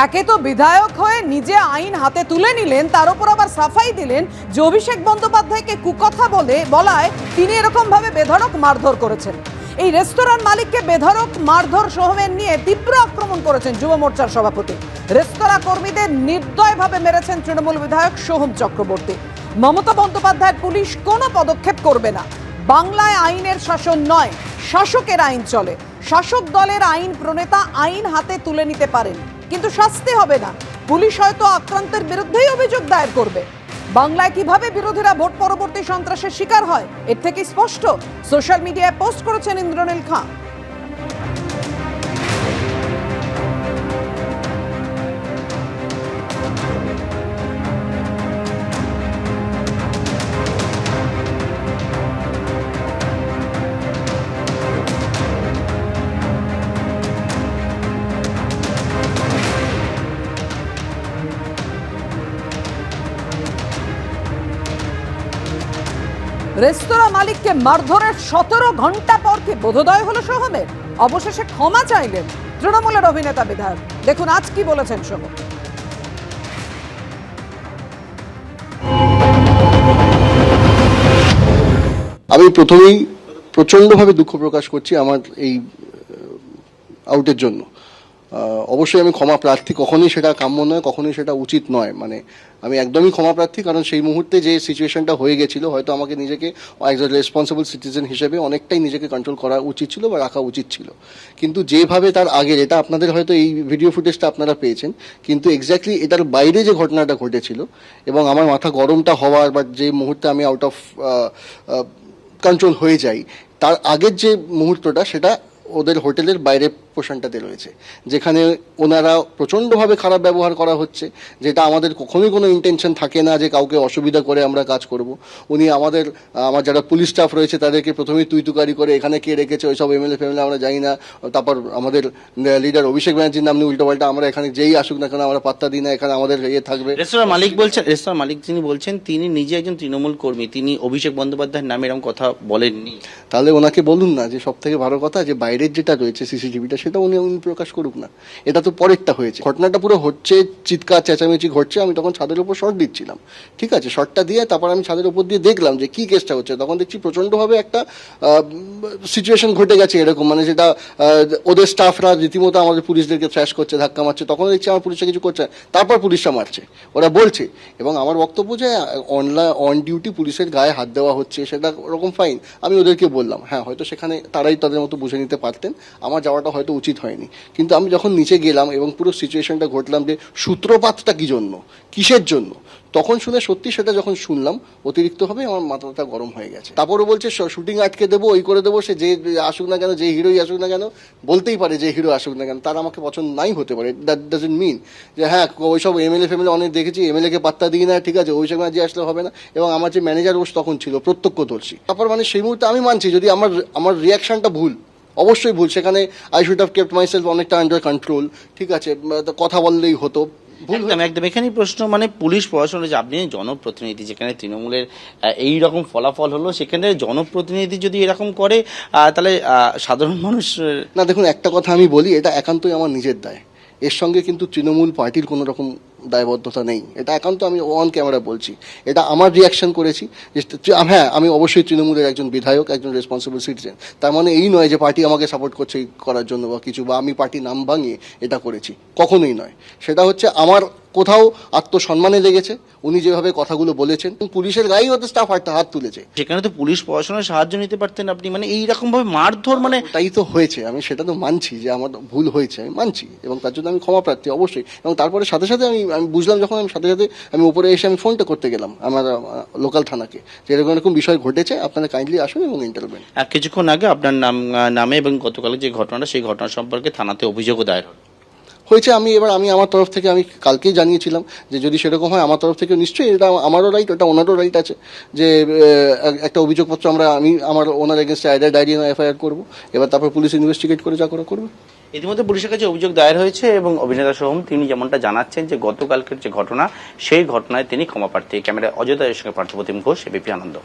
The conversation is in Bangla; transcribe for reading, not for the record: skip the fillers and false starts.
একে তো বিধায়ক হয়ে নিজে আইন হাতে তুলে নিলেন, তার উপর আবার সাফাই দিলেন যে অভিষেক বন্দ্যোপাধ্যায়কে কুকথা বলায় তিনি এরকম ভাবে বেধড়ক মারধর করেছেন। এই রেস্তোরাঁর মালিককে বেধড়ক মারধর সোহমের নিয়ে তীব্র আক্রমণ করেছেন যুব মোর্চার সভাপতি। রেস্তোরাঁ কর্মীদের নির্দয়ভাবে মেরেছেন তৃণমূল বিধায়ক সোহম চক্রবর্তী। মমতা বন্দ্যোপাধ্যায়ের পুলিশ কোনো পদক্ষেপ করবে না। বাংলায় আইনের শাসন নয়, শাসকের আইন চলে। শাসক দলের আইন প্রণেতা আইন হাতে তুলে নিতে পারেন, কিন্তু শাস্তি হবে না। পুলিশ হয়তো আক্রান্তের বিরুদ্ধেই অভিযোগ দায়ের করবে। বাংলায় কিভাবে বিরোধীরা ভোট পরবর্তী সন্ত্রাসের শিকার হয় এর থেকে স্পষ্ট। সোশ্যাল মিডিয়ায় পোস্ট করেছেন ইন্দ্রনীল খাঁ। রেস্তোরাঁ মালিককে মারধরের 17 ঘন্টা পর কি বোধোদয় হলো সোহমের? অবশেষে ক্ষমা চাইলেন তৃণমূলের অভিনেতা বিধায়ক। দেখুন আজ কি বলেছেন সোহম। আমি প্রথমেই প্রচন্ডভাবে দুঃখ প্রকাশ করছি আমার এই আউটের জন্য। অবশ্যই আমি ক্ষমা প্রার্থী, কখনোই সেটা কাম্য নয়, কখনোই সেটা উচিত নয়। মানে আমি একদমই ক্ষমা প্রার্থী, কারণ সেই মুহূর্তে যে সিচুয়েশনটা হয়ে গেছিল, হয়তো আমাকে নিজেকে অ্যাজ এ রেসপন্সিবল সিটিজেন হিসেবে অনেকটাই নিজেকে কন্ট্রোল করা উচিত ছিল বা রাখা উচিত ছিল। কিন্তু যেভাবে তার আগে, এটা আপনাদের হয়তো এই ভিডিও ফুটেজটা আপনারা পেয়েছেন, কিন্তু এক্স্যাক্টলি এটার বাইরে যে ঘটনাটা ঘটেছিল এবং আমার মাথা গরমটা হওয়ার বা যে মুহূর্তে আমি আউট অফ কন্ট্রোল হয়ে যাই, তার আগের যে মুহূর্তটা সেটা ওদের হোটেলের বাইরে পোর্শনটাতে রয়েছে, যেখানে ওনারা প্রচণ্ডভাবে খারাপ ব্যবহার করা হচ্ছে, যেটা আমাদের কখনোই কোনো ইন্টেনশন থাকে না যে কাউকে অসুবিধা করে আমরা কাজ করব। উনি আমার যারা পুলিশ স্টাফ রয়েছে তাদেরকে প্রথমেই তুইতুকারি করে এখানে কে রেখেছে ওইসব এমএলএ ফেমএলএ আমরা জানি না। তারপর আমাদের লিডার অভিষেক ব্যানার্জির নাম নিয়ে উল্টোপাল্টা, আমরা এখানে যেই আসুক না কেন আমরা পাত্তা দিই না, এখানে আমাদের ইয়ে থাকবে। রেস্তোরাঁ মালিক যিনি বলছেন তিনি নিজে একজন তৃণমূল কর্মী, তিনি অভিষেক বন্দ্যোপাধ্যায়ের নামে এরকম কথা বলেননি। তাহলে ওনাকে বলুন না যে সব থেকে ভালো কথা যে বাইরের যেটা রয়েছে সিসিটিভিটা সেটা উনি প্রকাশ করুক না। এটা তো পরেরটা হয়েছে, ঘটনাটা পুরো হচ্ছে, চিৎকার চেঁচামেচি ঘটছে, আমি তখন ছাদের উপর শর্ট দিচ্ছিলাম, ঠিক আছে। শর্টটা দিয়ে তারপর আমি ছাদের উপর দিয়ে দেখলাম যে কি কেসটা হচ্ছে, তখন দেখছি প্রচণ্ডভাবে একটা সিচুয়েশন ঘটে গেছে এরকম, মানে যেটা ওদের স্টাফরা রীতিমতো আমাদের পুলিশদেরকে থ্র্যাশ করছে, ধাক্কা মারছে। তখন দেখছি আমার পুলিশরা কিছু করছে, তারপর পুলিশরা মারছে, ওরা বলছে। এবং আমার বক্তব্য যে অন ডিউটি পুলিশের গায়ে হাত দেওয়া হচ্ছে, সেটা ওরকম ফাইন। আমি ওদেরকে বললাম হ্যাঁ হয়তো সেখানে তারাই তাদের মতো বুঝে নিতে পারতেন, আমার যাওয়াটা হয়তো উচিত হয়নি। কিন্তু আমি যখন নিচে গেলাম এবং পুরো সিচুয়েশনটা ঘটলাম যে সূত্রপাতটা কি জন্য, কিসের জন্য, তখন শুনে সত্যি সেটা যখন শুনলাম অতিরিক্তভাবে আমার মাথাটা গরম হয়ে গেছে। তারপরও বলছে শুটিং আটকে দেবো, ওই করে দেবো, সে যে আসুক না কেন, যে হিরোই আসুক না কেন, বলতেই পারে যে হিরো আসুক না কেন, তার আমাকে পছন্দ নাই হতে পারে। দ্যাট ডাজন্ট মিন যে হ্যাঁ ওইসব এমএলএ ফেমএলএ অনেক দেখেছি, এমএলএকে পাত্তা দিই না, ঠিক আছে, ওই সময় যে আসলে হবে না। এবং আমার যে ম্যানেজার ওস তখন ছিল প্রত্যক্ষদর্শী। তারপর মানে সেই মুহূর্তে আমি মানছি যদি আমার রিয়াকশনটা ভুল, অবশ্যই ভুল, সেখানে I should have kept myself অনেকটা আন্ডার কন্ট্রোল, ঠিক আছে, কথা বললেই হতো। একদম এখানেই প্রশ্ন, মানে পুলিশ প্রশাসন যে আপনি জনপ্রতিনিধি, যেখানে তৃণমূলের এই রকম ফলাফল হলো, সেখানে জনপ্রতিনিধি যদি এরকম করে তাহলে সাধারণ মানুষ না। দেখুন একটা কথা আমি বলি, এটা একান্তই আমার নিজের দায়, এর সঙ্গে কিন্তু তৃণমূল পার্টির কোনো রকম দায়বদ্ধতা নেই। এটা একান্ত আমি অন ক্যামেরা বলছি, এটা আমার রিয়াকশন করেছি। হ্যাঁ আমি অবশ্যই তৃণমূলের একজন বিধায়ক, একজন রেসপন্সিবল সিটিজেন, তার মানে এই নয় যে পার্টি আমাকে সাপোর্ট করছে করার জন্য বা কিছু, বা আমি পার্টি নাম ভাঙিয়ে এটা করেছি, কখনোই নয়। সেটা হচ্ছে আমার কোথাও আত্মসম্মানে লেগেছে, উনি যেভাবে কথাগুলো বলেছেন, পুলিশের গায়েই হয়তো স্টাফ হাত তুলেছে, সেখানে তো পুলিশ প্রশাসনের সাহায্য নিতে পারতেন আপনি। মানে এইরকম ভাবে মারধর, মানে তাই তো হয়েছে। আমি সেটা তো মানছি যে আমার ভুল হয়েছে, আমি মানছি, এবং তার জন্য আমি ক্ষমা প্রার্থী অবশ্যই। এবং তারপরে সাথে সাথে আমি বুঝলাম, যখন আমি সাথে সাথে আমি উপরে এসে আমি ফোনটা করতে গেলাম আমার লোকাল থানাকে, যে এরকম এরকম বিষয় ঘটেছে, আপনারা কাইন্ডলি আসুন এবং ইন্টারভেন। কিছুক্ষণ আগে আপনার নামে এবং গতকাল যে ঘটনাটা, সেই ঘটনা সম্পর্কে থানাতে অভিযোগও দায়ের হয়েছে। আমি আমার তরফ থেকে আমি কালকেই জানিয়েছিলাম যে যদি সেরকম হয় আমার তরফ থেকে নিশ্চয়ই, এটা আমারও রাইট, ওটা ওনারও রাইট আছে যে একটা অভিযোগপত্র আমার ওনার এগেনস্টে আইডার ডায়েরি এফআইআর করবো। এবার তারপর পুলিশ ইনভেস্টিগেট করে যা করা করবে। ইতিমধ্যে পুলিশের কাছে অভিযোগ দায়ের হয়েছে এবং অভিনেতা সোহম তিনি যেমনটা জানাচ্ছেন যে গতকালকের যে ঘটনা, সেই ঘটনায় তিনি ক্ষমা প্রার্থী। ক্যামেরায় অজয় দাসের সঙ্গে পার্থপ্রতিম ঘোষ, এবিপি আনন্দ।